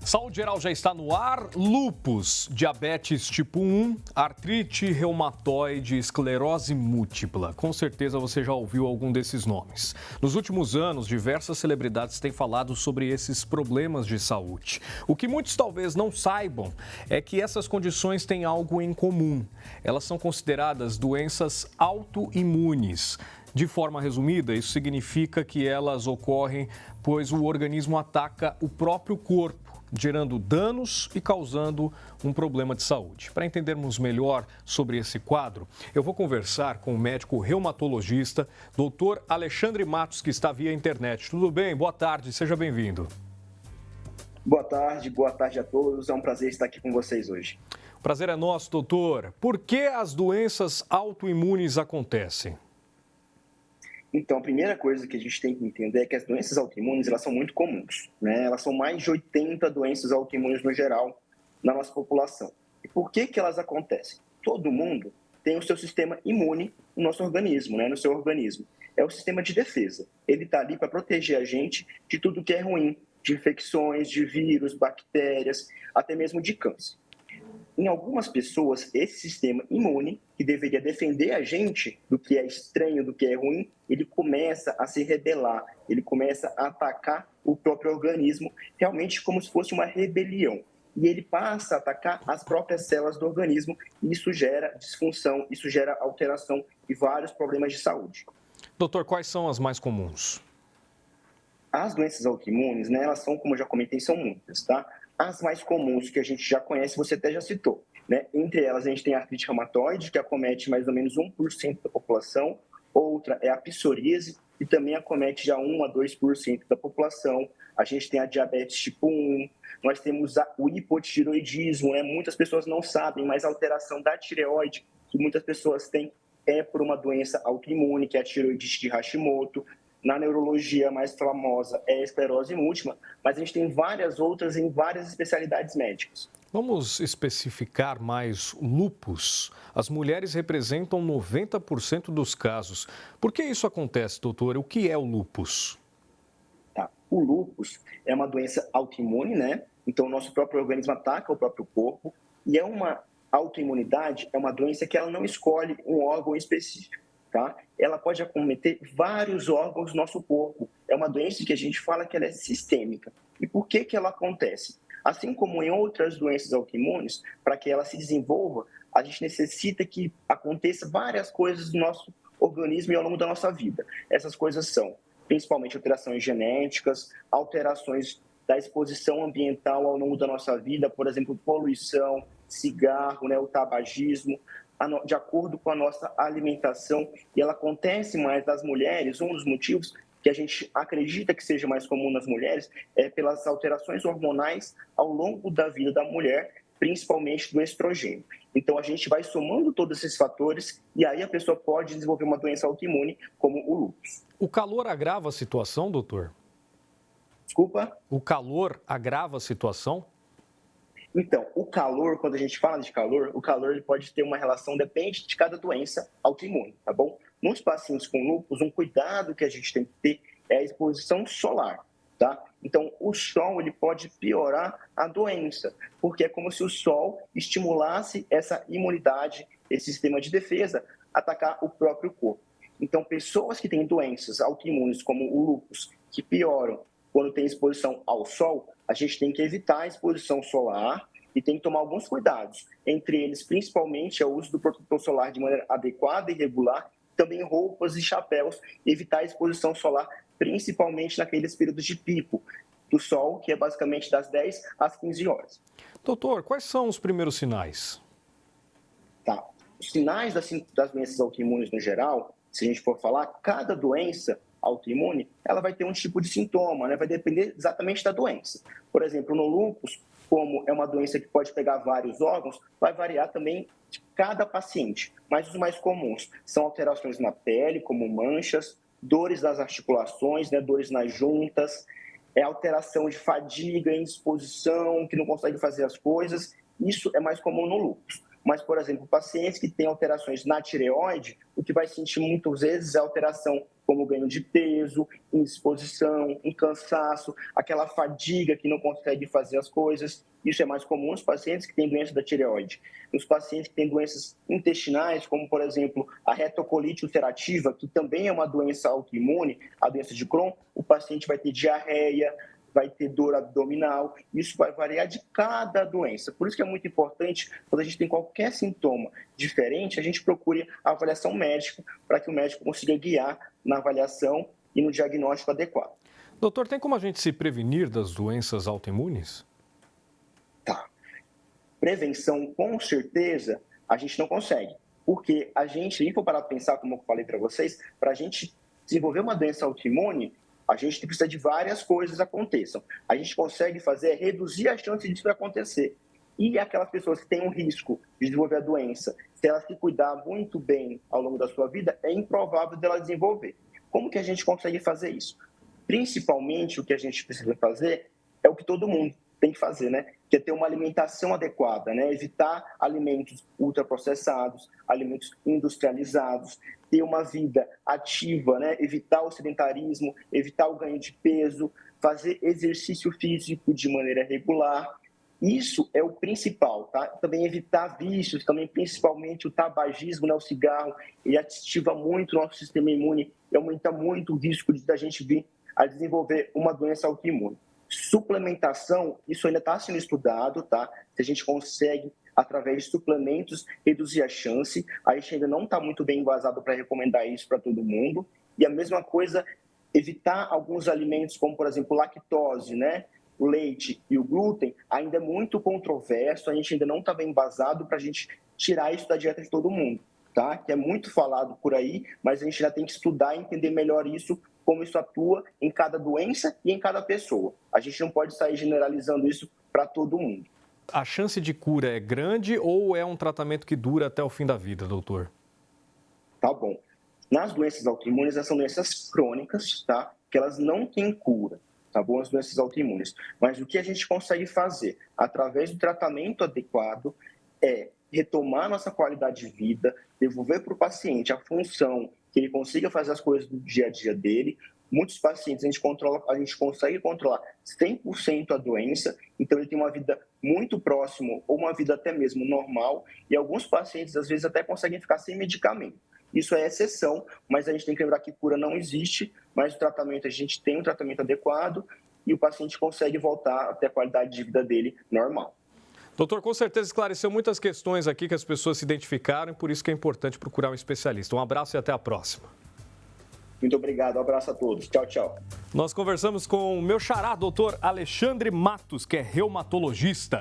Saúde Geral já está no ar. Lúpus, diabetes tipo 1, artrite reumatoide, esclerose múltipla. Com certeza você já ouviu algum desses nomes. Nos últimos anos, diversas celebridades têm falado sobre esses problemas de saúde. O que muitos talvez não saibam é que essas condições têm algo em comum. Elas são consideradas doenças autoimunes. De forma resumida, isso significa que elas ocorrem pois o organismo ataca o próprio corpo, gerando danos e causando um problema de saúde. Para entendermos melhor sobre esse quadro, eu vou conversar com o médico reumatologista, Dr. Alexandre Matos, que está via internet. Tudo bem? Boa tarde, seja bem-vindo. Boa tarde a todos. É um prazer estar aqui com vocês hoje. O prazer é nosso, doutor. Por que as doenças autoimunes acontecem? Então, a primeira coisa que a gente tem que entender é que as doenças autoimunes elas são muito comuns, né? Elas são mais de 80 doenças autoimunes no geral na nossa população. E por que elas acontecem? Todo mundo tem o seu sistema imune no nosso organismo, né? No seu organismo. É o sistema de defesa. Ele está ali para proteger a gente de tudo que é ruim, de infecções, de vírus, bactérias, até mesmo de câncer. Em algumas pessoas, esse sistema imune, que deveria defender a gente do que é estranho, do que é ruim, ele começa a se rebelar, ele começa a atacar o próprio organismo, realmente como se fosse uma rebelião. E ele passa a atacar as próprias células do organismo, e isso gera disfunção, isso gera alteração e vários problemas de saúde. Doutor, quais são as mais comuns? As doenças autoimunes, né, elas são, como eu já comentei, são muitas, tá? As mais comuns que a gente já conhece, você até já citou, né? Entre elas, a gente tem a artrite reumatoide, que acomete mais ou menos 1% da população. Outra é a psoríase, que também acomete já 1 a 2% da população. A gente tem a diabetes tipo 1, nós temos o hipotireoidismo, né? Muitas pessoas não sabem, mas a alteração da tireoide, que muitas pessoas têm, é por uma doença autoimune, que é a tireoidite de Hashimoto. Na neurologia, a mais famosa é a esclerose múltipla, mas a gente tem várias outras em várias especialidades médicas. Vamos especificar mais lúpus. As mulheres representam 90% dos casos. Por que isso acontece, doutor? O que é o lúpus? Tá. O lúpus é uma doença autoimune, né? Então, o nosso próprio organismo ataca o próprio corpo. E é uma autoimunidade, é uma doença que ela não escolhe um órgão específico. Tá? Ela pode acometer vários órgãos do nosso corpo. É uma doença que a gente fala que ela é sistêmica. E por que ela acontece? Assim como em outras doenças autoimunes, para que ela se desenvolva, a gente necessita que aconteça várias coisas no nosso organismo e ao longo da nossa vida. Essas coisas são, principalmente, alterações genéticas, alterações da exposição ambiental ao longo da nossa vida, por exemplo, poluição, cigarro, né, o tabagismo, de acordo com a nossa alimentação, e ela acontece mais nas mulheres. Um dos motivos que a gente acredita que seja mais comum nas mulheres é pelas alterações hormonais ao longo da vida da mulher, principalmente do estrogênio. Então, a gente vai somando todos esses fatores e aí a pessoa pode desenvolver uma doença autoimune como o lúpus. O calor agrava a situação, doutor? Desculpa? O calor agrava a situação? Então, o calor, quando a gente fala de calor, o calor ele pode ter uma relação, depende de cada doença autoimune, tá bom? Nos pacientes com lúpus, um cuidado que a gente tem que ter é a exposição solar, tá? Então, o sol ele pode piorar a doença, porque é como se o sol estimulasse essa imunidade, esse sistema de defesa, atacar o próprio corpo. Então, pessoas que têm doenças autoimunes, como o lúpus, que pioram quando tem exposição ao sol, a gente tem que evitar a exposição solar e tem que tomar alguns cuidados. Entre eles, principalmente, é o uso do protetor solar de maneira adequada e regular, também roupas e chapéus, evitar a exposição solar, principalmente naqueles períodos de pico do sol, que é basicamente das 10 às 15 horas. Doutor, quais são os primeiros sinais? Tá. Os sinais das doenças autoimunes no geral, se a gente for falar, cada doença autoimune, ela vai ter um tipo de sintoma, né? Vai depender exatamente da doença. Por exemplo, no lúpus, como é uma doença que pode pegar vários órgãos, vai variar também de cada paciente. Mas os mais comuns são alterações na pele, como manchas, dores das articulações, né? Dores nas juntas, alteração de fadiga, indisposição, que não consegue fazer as coisas. Isso é mais comum no lúpus. Mas, por exemplo, pacientes que têm alterações na tireoide, o que vai sentir muitas vezes é alteração como ganho de peso, indisposição, um cansaço, aquela fadiga que não consegue fazer as coisas. Isso é mais comum nos pacientes que têm doença da tireoide. Nos pacientes que têm doenças intestinais, como, por exemplo, a retocolite ulcerativa, que também é uma doença autoimune, a doença de Crohn, o paciente vai ter diarreia, vai ter dor abdominal, isso vai variar de cada doença. Por isso que é muito importante, quando a gente tem qualquer sintoma diferente, a gente procure a avaliação médica para que o médico consiga guiar na avaliação e no diagnóstico adequado. Doutor, tem como a gente se prevenir das doenças autoimunes? Tá. Prevenção, com certeza, a gente não consegue. Porque a gente, se for parar para pensar, como eu falei para vocês, para a gente desenvolver uma doença autoimune, a gente precisa de várias coisas aconteçam. A gente consegue fazer reduzir a chance disso acontecer. E aquelas pessoas que têm um risco de desenvolver a doença, se elas se cuidar muito bem ao longo da sua vida, é improvável dela desenvolver. Como que a gente consegue fazer isso? Principalmente, o que a gente precisa fazer é o que todo mundo tem que fazer, né? Que é ter uma alimentação adequada, né? Evitar alimentos ultraprocessados, alimentos industrializados, ter uma vida ativa, né? Evitar o sedentarismo, evitar o ganho de peso, fazer exercício físico de maneira regular. Isso é o principal, tá? Também evitar vícios, também principalmente o tabagismo, né? O cigarro, ele ativa muito o nosso sistema imune e aumenta muito o risco de a gente vir a desenvolver uma doença autoimune. Suplementação, isso ainda está sendo estudado, tá? Se a gente consegue, através de suplementos, reduzir a chance. A gente ainda não está muito bem embasado para recomendar isso para todo mundo. E a mesma coisa, evitar alguns alimentos, como, por exemplo, lactose, né? O leite e o glúten, ainda é muito controverso, a gente ainda não está bem embasado para a gente tirar isso da dieta de todo mundo, tá? Que é muito falado por aí, mas a gente já tem que estudar e entender melhor isso, como isso atua em cada doença e em cada pessoa. A gente não pode sair generalizando isso para todo mundo. A chance de cura é grande ou é um tratamento que dura até o fim da vida, doutor? Tá bom. Nas doenças autoimunes, essas são doenças crônicas, tá? Que elas não têm cura, tá bom? As doenças autoimunes. Mas o que a gente consegue fazer através do tratamento adequado é retomar nossa qualidade de vida, devolver para o paciente a função que ele consiga fazer as coisas do dia a dia dele. Muitos pacientes a gente consegue controlar 100% a doença, então ele tem uma vida muito próxima ou uma vida até mesmo normal, e alguns pacientes às vezes até conseguem ficar sem medicamento. Isso é exceção, mas a gente tem que lembrar que cura não existe, mas o tratamento, a gente tem um tratamento adequado e o paciente consegue voltar até a qualidade de vida dele normal. Doutor, com certeza esclareceu muitas questões aqui que as pessoas se identificaram e por isso que é importante procurar um especialista. Um abraço e até a próxima. Muito obrigado, um abraço a todos. Tchau, tchau. Nós conversamos com o meu xará, doutor Alexandre Matos, que é reumatologista.